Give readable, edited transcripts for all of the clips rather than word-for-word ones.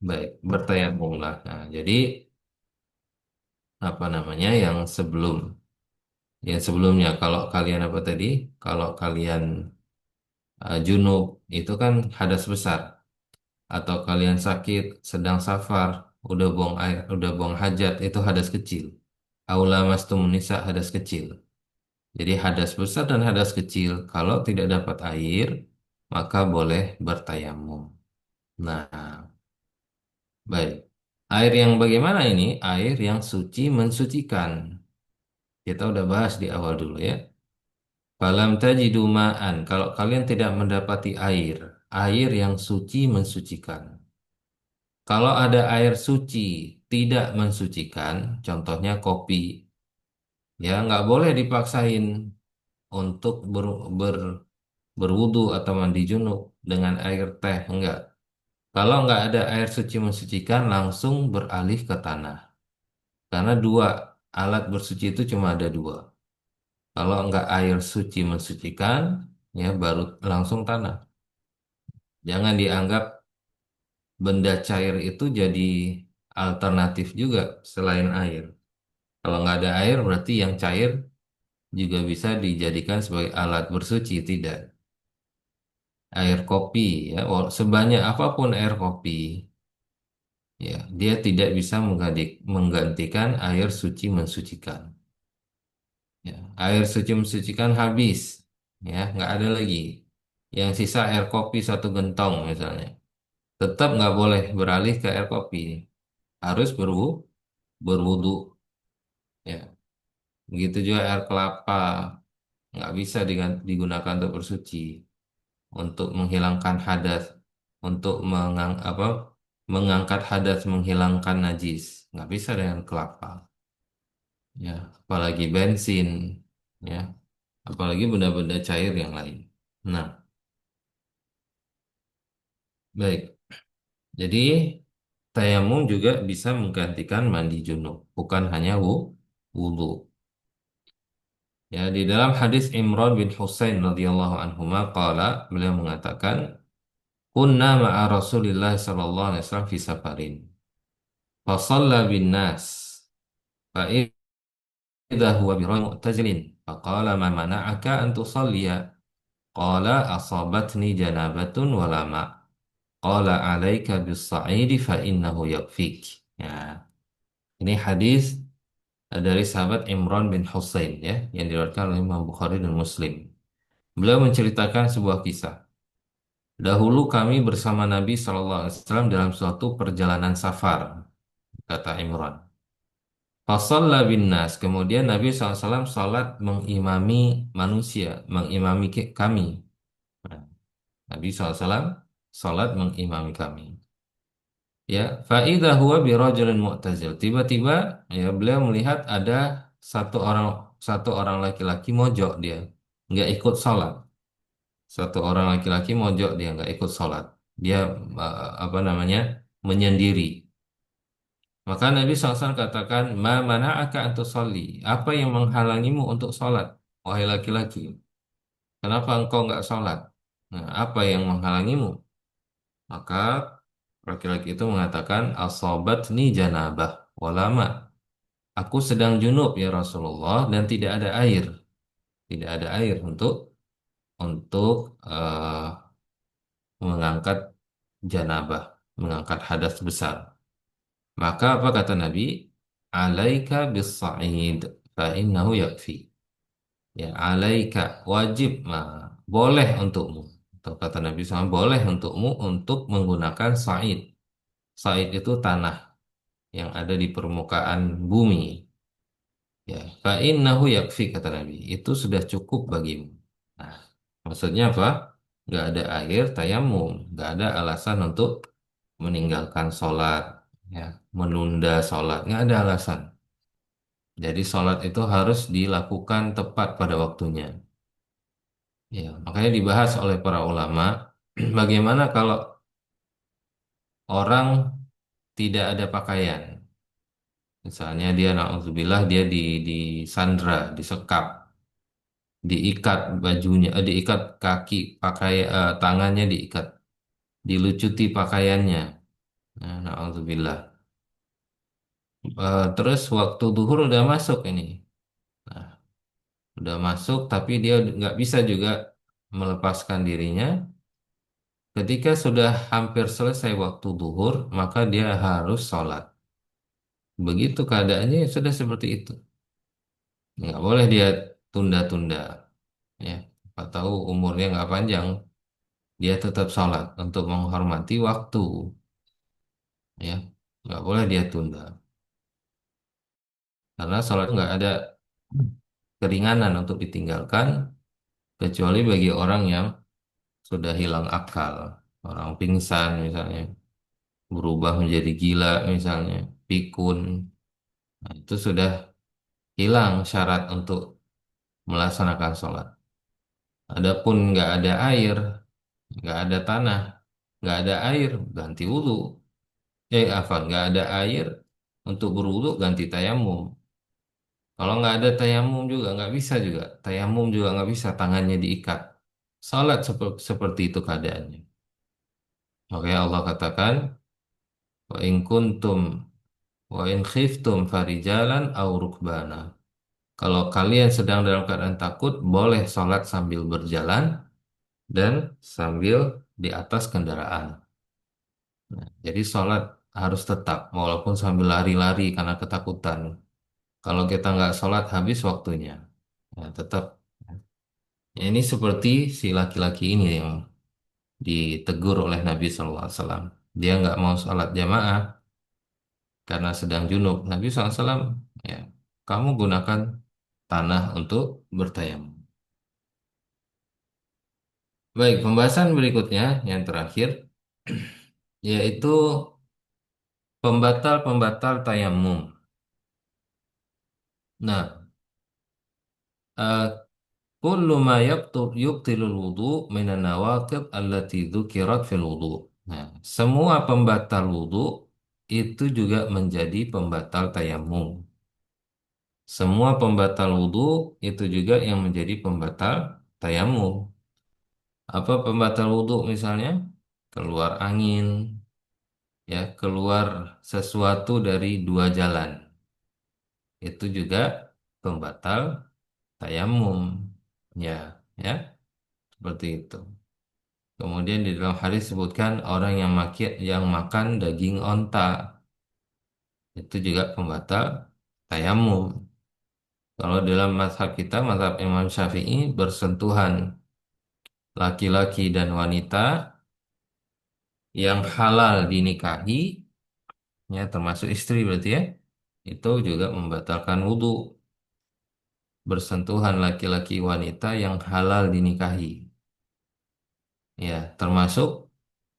Baik, bertayamum lah. Nah, jadi apa namanya yang sebelumnya kalau kalian apa tadi? Kalau kalian junub itu kan hadas besar, atau kalian sakit, sedang safar, udah buang air, udah buang hajat, itu hadas kecil. Aula mastumun nisa hadas kecil. Jadi hadas besar dan hadas kecil, kalau tidak dapat air, maka boleh bertayamum. Nah, baik. Air yang bagaimana ini? Air yang suci mensucikan. Kita udah bahas di awal dulu ya. Falam tajidu ma'an. Kalau kalian tidak mendapati air, air yang suci mensucikan. Kalau ada air suci tidak mensucikan, contohnya kopi, ya nggak boleh dipaksain untuk berwudu atau mandi junub dengan air teh, enggak. Kalau nggak ada air suci mensucikan, langsung beralih ke tanah. Karena dua alat bersuci itu cuma ada dua. Kalau nggak air suci mensucikan, ya baru langsung tanah. Jangan dianggap benda cair itu jadi alternatif juga selain air. Kalau nggak ada air, berarti yang cair juga bisa dijadikan sebagai alat bersuci, tidak. Air kopi, ya, sebanyak apapun air kopi, ya, dia tidak bisa menggantikan air suci mensucikan. Ya, air suci mensucikan habis, ya, nggak ada lagi. Yang sisa air kopi satu gentong misalnya, tetap nggak boleh beralih ke air kopi, harus berwudu, ya. Begitu juga air kelapa, nggak bisa digunakan untuk bersuci, untuk menghilangkan hadas, untuk mengangkat hadas, menghilangkan najis, nggak bisa dengan kelapa, ya. Apalagi bensin, ya, apalagi benda-benda cair yang lain. Nah, baik. Jadi tayamum juga bisa menggantikan mandi junub, bukan hanya wudu. Ya, di dalam hadis Imran bin Husain radhiyallahu anhuma qala, beliau mengatakan, "Kunna ma'a Rasulillah sallallahu alaihi wasallam fi safarin. Fa shalla bin nas. Fa idza huwa bi mu'tazilin. Fa qala ma mana'aka an tusalliya?" Qala asabatni janabatun wa lama. Qala 'alaika bis sa'idi fa innahu yakfik. Ya, ini hadis dari sahabat Imran bin Husain, ya, yang diriwayatkan oleh Imam Bukhari dan Muslim. Beliau menceritakan sebuah kisah. Dahulu kami bersama Nabi SAW dalam suatu perjalanan safar, kata Imran. Fasalla bin nas. Kemudian Nabi SAW salat mengimami manusia, mengimami kami. Nah, Nabi SAW salat mengimami kami. Ya, faidah huwa birajulin mu'tazil. Tiba-tiba, ya, beliau melihat ada satu orang satu orang laki-laki mojok, dia nggak ikut salat. Satu orang laki-laki mojok, dia nggak ikut sholat. Dia apa namanya, menyendiri. Maka Nabi SAW katakan, Ma mana'aka antus sholli. Apa yang menghalangimu untuk sholat, wahai laki-laki? Kenapa engkau nggak sholat? Nah, apa yang menghalangimu? Maka laki-laki itu mengatakan, Asobatni janabah walama. Aku sedang junub ya Rasulullah, dan tidak ada air. Tidak ada air untuk mengangkat janabah, mengangkat hadas besar. Maka apa kata Nabi? Alaika bis-sa'id fa innahu yakfi. Ya, alaika wajib, boleh untukmu. Atau kata Nabi SAW, boleh untukmu untuk menggunakan sa'id. Sa'id itu tanah yang ada di permukaan bumi. Ya, fa innahu yakfi kata Nabi. Itu sudah cukup bagimu. Nah, maksudnya apa? Nggak ada air, tayamum. Nggak ada alasan untuk meninggalkan sholat, ya, menunda sholat. Nggak ada alasan. Jadi sholat itu harus dilakukan tepat pada waktunya. Ya, makanya dibahas oleh para ulama, bagaimana kalau orang tidak ada pakaian. Misalnya dia, na'udzubillah, dia disandra, disekap, diikat bajunya, diikat kaki, tangannya diikat. dilucuti pakaiannya. Nah, na'udzubillah. Terus waktu duhur udah masuk ini. Nah, udah masuk tapi dia nggak bisa juga melepaskan dirinya. Ketika sudah hampir selesai waktu duhur, maka dia harus sholat. Begitu keadaannya ya sudah seperti itu. Nggak boleh dia tunda-tunda. Ya, Pak tahu umurnya nggak panjang, dia tetap sholat untuk menghormati waktu. Ya, nggak boleh dia tunda. Karena sholat nggak ada keringanan untuk ditinggalkan, kecuali bagi orang yang sudah hilang akal. Orang pingsan misalnya, berubah menjadi gila misalnya, pikun. Nah, itu sudah hilang syarat untuk melaksanakan sholat. Adapun nggak ada air, nggak ada tanah, nggak ada air, ganti wudhu. Nggak ada air untuk berwudhu, ganti tayamum. Kalau nggak ada tayamum juga nggak bisa juga. Tayamum juga nggak bisa, tangannya diikat. Salat seperti itu keadaannya. Oke, Allah katakan, wa in kuntum wa in khiftum farijalan aw rukbana. Kalau kalian sedang dalam keadaan takut, boleh sholat sambil berjalan dan sambil di atas kendaraan. Nah, jadi sholat harus tetap, walaupun sambil lari-lari karena ketakutan. Kalau kita nggak sholat, habis waktunya. Ya, tetap. Ya, ini seperti si laki-laki ini yang ditegur oleh Nabi SAW. Dia nggak mau sholat jamaah karena sedang junub. Nabi SAW, ya, kamu gunakan tanah untuk bertayamum. Baik, pembahasan berikutnya yang terakhir yaitu pembatal-pembatal tayamum. Nah, eh, kullu ma yubtilul wudu minan nawaqid allati dzukirat fil wudu. Nah, semua pembatal wudu itu juga menjadi pembatal tayamum. Semua pembatal wudu itu juga yang menjadi pembatal tayamum. Apa pembatal wudu misalnya? Keluar angin, ya, keluar sesuatu dari dua jalan. Itu juga pembatal tayamum. Ya, ya, seperti itu. Kemudian di dalam hadis disebutkan orang yang makan daging onta itu juga pembatal tayamum. Kalau dalam mazhab kita, mazhab Imam Syafi'i, bersentuhan laki-laki dan wanita yang halal dinikahi, ya termasuk istri berarti ya, itu juga membatalkan wudhu. Bersentuhan laki-laki wanita yang halal dinikahi, ya termasuk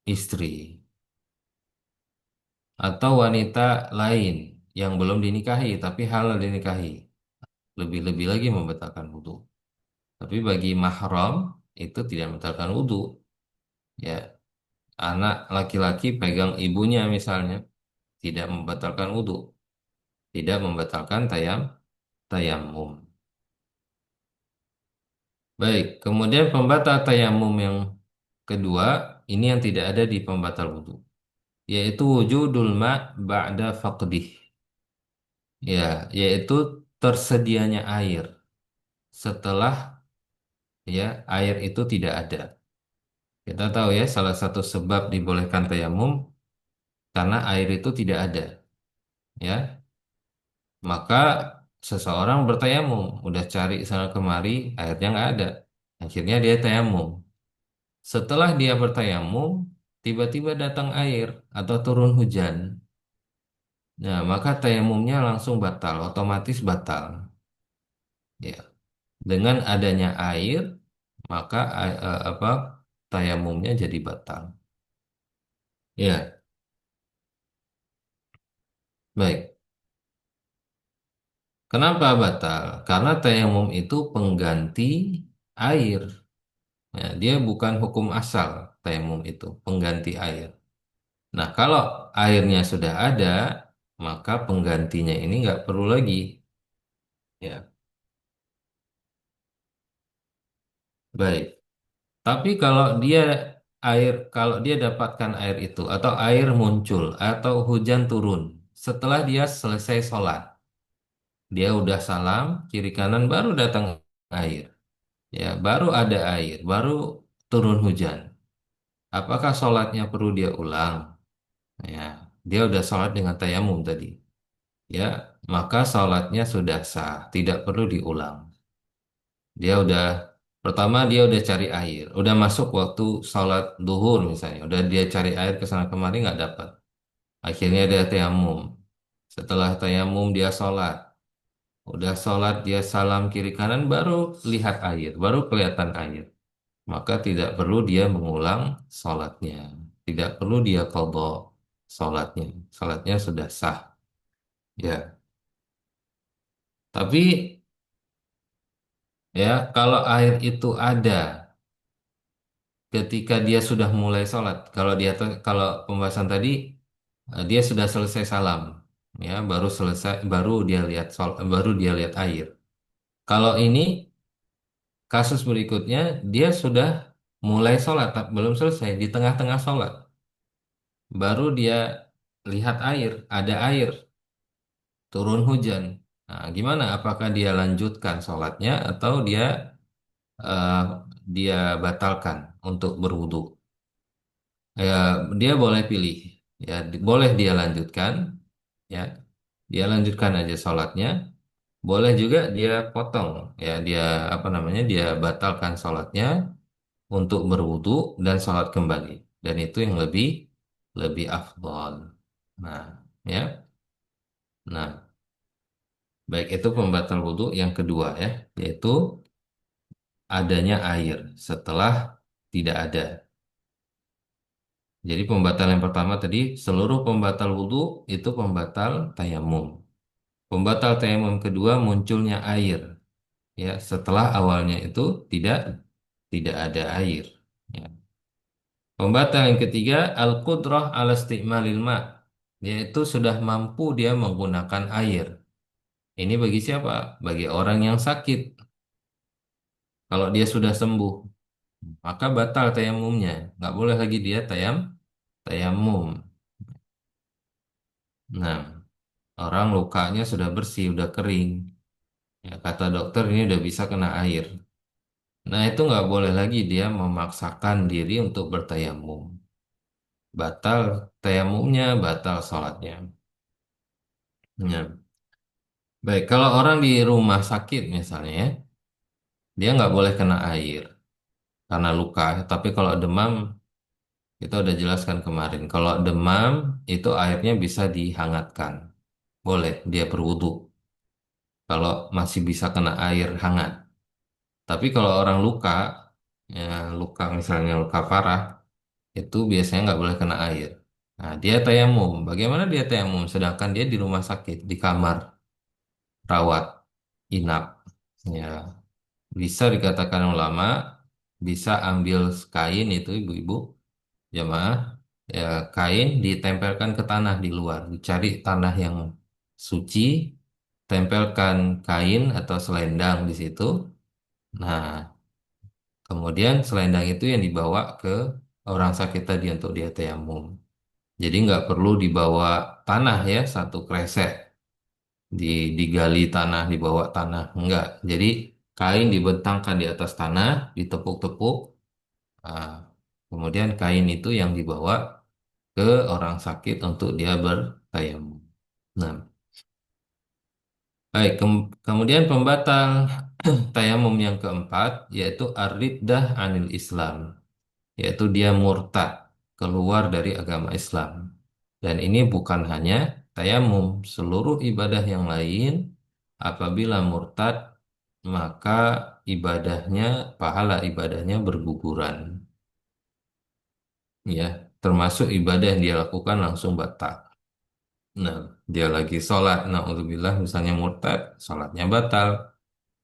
istri atau wanita lain yang belum dinikahi tapi halal dinikahi, lebih-lebih lagi membatalkan wudhu. Tapi bagi mahram itu tidak membatalkan wudhu. Ya, anak laki-laki pegang ibunya misalnya, tidak membatalkan wudhu, tidak membatalkan tayamum. Baik, kemudian pembatal tayamum yang kedua, ini yang tidak ada di pembatal wudhu, yaitu wujudul ma' ba'da faqdih. Ya, yaitu tersedianya air setelah, ya, air itu tidak ada. Kita tahu ya, salah satu sebab dibolehkan tayamum karena air itu tidak ada. Ya, maka seseorang bertayamum, udah cari sana kemari, airnya nggak ada. Akhirnya dia tayamum. Setelah dia bertayamum, tiba-tiba datang air atau turun hujan. Nah, maka tayamumnya langsung batal, otomatis batal. Ya, dengan adanya air, maka tayamumnya jadi batal. Ya, baik. Kenapa batal? Karena tayamum itu pengganti air. Ya, dia bukan hukum asal tayamum itu, pengganti air. Nah, kalau airnya sudah ada, maka penggantinya ini nggak perlu lagi. Ya, baik. Tapi kalau dia air kalau dia dapatkan air itu atau air muncul atau hujan turun setelah dia selesai sholat, dia udah salam kiri kanan baru datang air, ya baru ada air, baru turun hujan. Apakah sholatnya perlu dia ulang? Ya, dia udah sholat dengan tayamum tadi. Ya, maka sholatnya sudah sah, tidak perlu diulang. Dia udah pertama dia udah cari air, udah masuk waktu sholat duhur misalnya, udah dia cari air ke sana kemari nggak dapat. Akhirnya dia tayamum. Setelah tayamum dia sholat, udah sholat dia salam kiri kanan baru lihat air, baru kelihatan air. Maka tidak perlu dia mengulang sholatnya, tidak perlu dia qadha sholatnya, sholatnya sudah sah. Ya, tapi ya kalau air itu ada ketika dia sudah mulai sholat. Kalau pembahasan tadi dia sudah selesai salam, ya baru selesai, baru dia lihat air. Kalau ini kasus berikutnya dia sudah mulai sholat, tapi belum selesai di tengah-tengah sholat, baru dia lihat air, ada air, turun hujan. Nah, gimana? Apakah dia lanjutkan sholatnya atau eh, dia batalkan untuk berwudu? Ya, dia boleh pilih. Ya, boleh dia lanjutkan. Ya, dia lanjutkan aja sholatnya. Boleh juga dia potong. Ya, dia apa namanya? Dia batalkan sholatnya untuk berwudu dan sholat kembali. Dan itu yang lebih afdol. Nah, ya. Nah, baik itu pembatal wudu yang kedua ya, yaitu adanya air setelah tidak ada. Jadi pembatal yang pertama tadi, seluruh pembatal wudhu itu pembatal tayamum. Pembatal tayamum kedua munculnya air, ya setelah awalnya itu tidak tidak ada air. Ya. Pembatal yang ketiga al-qudrah ala isti'malil ma, yaitu sudah mampu dia menggunakan air. Ini bagi siapa? Bagi orang yang sakit. Kalau dia sudah sembuh, maka batal tayamumnya. Nggak boleh lagi dia tayamum. Nah, orang lukanya sudah bersih, udah kering. Ya, kata dokter ini udah bisa kena air. Nah, itu nggak boleh lagi dia memaksakan diri untuk bertayamum. Batal tayamumnya, batal sholatnya. Ya. Baik, kalau orang di rumah sakit misalnya, ya, dia nggak boleh kena air karena luka. Tapi kalau demam, kita udah jelaskan kemarin. Kalau demam, itu airnya bisa dihangatkan. Boleh, dia berwudu. Kalau masih bisa kena air hangat. Tapi kalau orang luka, ya, luka misalnya luka parah, itu biasanya nggak boleh kena air. Nah, dia tayamum. Bagaimana dia tayamum? Sedangkan dia di rumah sakit, di kamar rawat inap. Ya, bisa dikatakan ulama, bisa ambil kain itu ibu-ibu jamaah, ya kain ditempelkan ke tanah di luar, dicari tanah yang suci, tempelkan kain atau selendang di situ. Nah, kemudian selendang itu yang dibawa ke orang sakit tadi untuk dia tayamum. Jadi nggak perlu dibawa tanah ya, satu kresek digali tanah, dibawa tanah. Enggak. Jadi kain dibentangkan di atas tanah, ditepuk-tepuk. ah, Kemudian kain itu yang dibawa ke orang sakit untuk dia bertayamum. Nah, baik. Kemudian pembatal tayamum yang keempat yaitu ar-riddah anil Islam, yaitu dia murtad, keluar dari agama Islam. Dan ini bukan hanya tayamum, seluruh ibadah yang lain apabila murtad maka ibadahnya, pahala ibadahnya berguguran. Ya, termasuk ibadah yang dia lakukan langsung batal. Nah, dia lagi sholat, naudzubillah misalnya murtad, sholatnya batal.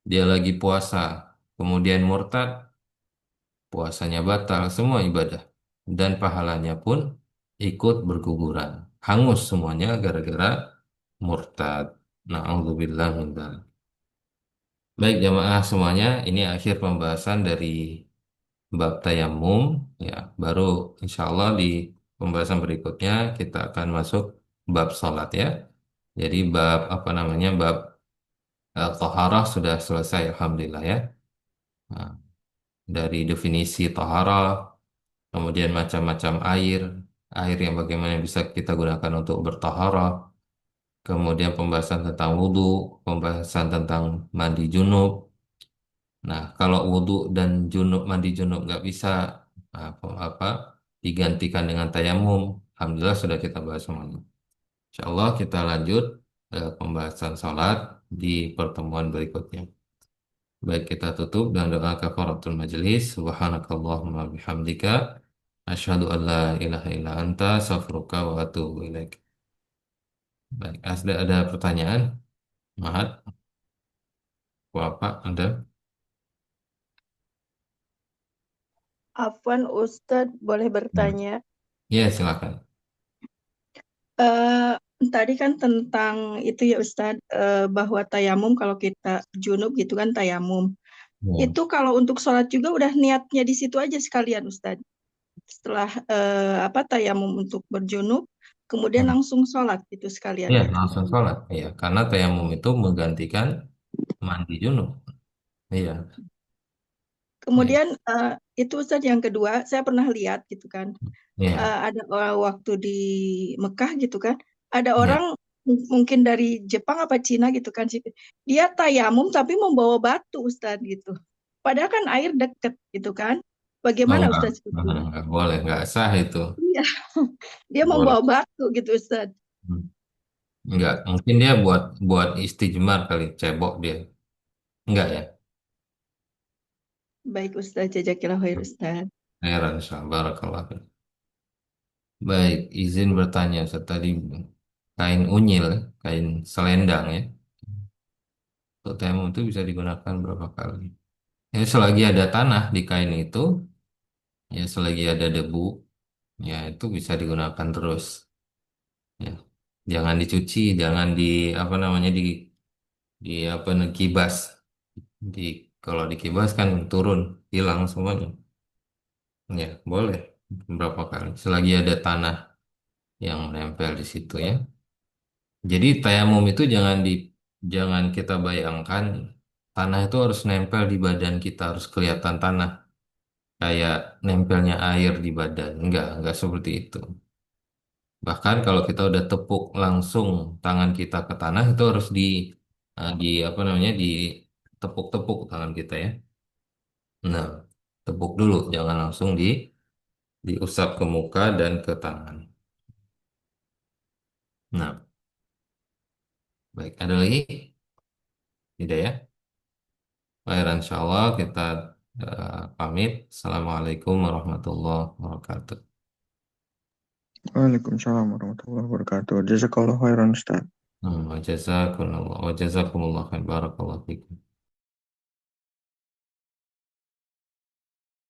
Dia lagi puasa, kemudian murtad, puasanya batal, semua ibadah. Dan pahalanya pun ikut berguguran. Hangus semuanya gara-gara murtad. Na'udzubillah min dzalik. Baik jamaah semuanya, ini akhir pembahasan dari bab tayamum. Ya, baru insya Allah di pembahasan berikutnya kita akan masuk bab sholat ya. Jadi bab apa namanya bab toharah sudah selesai Alhamdulillah ya. Nah, dari definisi toharah, kemudian macam-macam air, air yang bagaimana bisa kita gunakan untuk bertoharah, kemudian pembahasan tentang wudhu, pembahasan tentang mandi junub. Nah, kalau wudhu dan junub mandi junub nggak bisa apa digantikan dengan tayamum, alhamdulillah sudah kita bahas semuanya. Insya Allah kita lanjut pembahasan salat di pertemuan berikutnya. Baik kita tutup dan doa kafaratul majelis. Subhanakallahumma bihamdika. Asyhadu an la ilaha illa anta astaghfiruka wa atubu ilaik. Baik, ada pertanyaan? Mahat, Bapak, ada? Afwan Ustadz, boleh Hmm. bertanya? Ya, silakan. Eh, Tadi kan tentang itu ya Ustadz, bahwa tayamum kalau kita junub gitu kan tayamum. Ya, Itu kalau untuk sholat juga udah niatnya di situ aja sekalian Ustadz. Setelah apa tayamum untuk berjunub, kemudian Hmm. langsung sholat itu sekalian Ya, gitu. langsung sholat. Ya, karena tayamum itu menggantikan mandi junub. Iya, ya, Kemudian itu Ustadz yang kedua, saya pernah lihat gitu kan. ya, Ada waktu di Mekah gitu kan, ada ya. orang mungkin dari Jepang apa Cina gitu kan, dia tayamum tapi membawa batu Ustadz gitu. Padahal kan air deket gitu kan. Oh, Bagaimana enggak. Ustadz seperti ini? Enggak boleh, enggak sah itu. Iya, dia Boleh. membawa batu gitu Ustadz. Hmm. Enggak, mungkin dia buat buat istijmar kali, cebok dia. Enggak ya? Baik Ustadz, jazakallahu khair Ustadz. Heran, insyaallah. Barakallah. Baik, izin bertanya. Ustaz. Tadi kain unyil, kain selendang ya. Untuk tayamum itu bisa digunakan berapa kali? Ya, selagi ada tanah di kain itu, ya selagi ada debu, ya itu bisa digunakan terus. Ya. Jangan dicuci, jangan di apa namanya di apa kibas. Di kalau dikibas kan turun, hilang semuanya. Ya, boleh berapa kali. Selagi ada tanah yang menempel di situ ya. Jadi tayamum itu jangan kita bayangkan tanah itu harus nempel di badan kita, harus kelihatan tanah kayak nempelnya air di badan. Enggak seperti itu. Bahkan kalau kita udah tepuk langsung tangan kita ke tanah itu harus di apa namanya di tepuk-tepuk tangan kita ya. Nah, tepuk dulu, jangan langsung diusap ke muka dan ke tangan. Nah, baik, ada lagi? Tidak ya? Baik, insya Allah kita pamit. Assalamualaikum warahmatullahi wabarakatuh. Waalaikumsalam warahmatullahi wabarakatuh. Jazakallah khairan Ustaz. Wa jazakumullah khairan. Barakallahu fikum.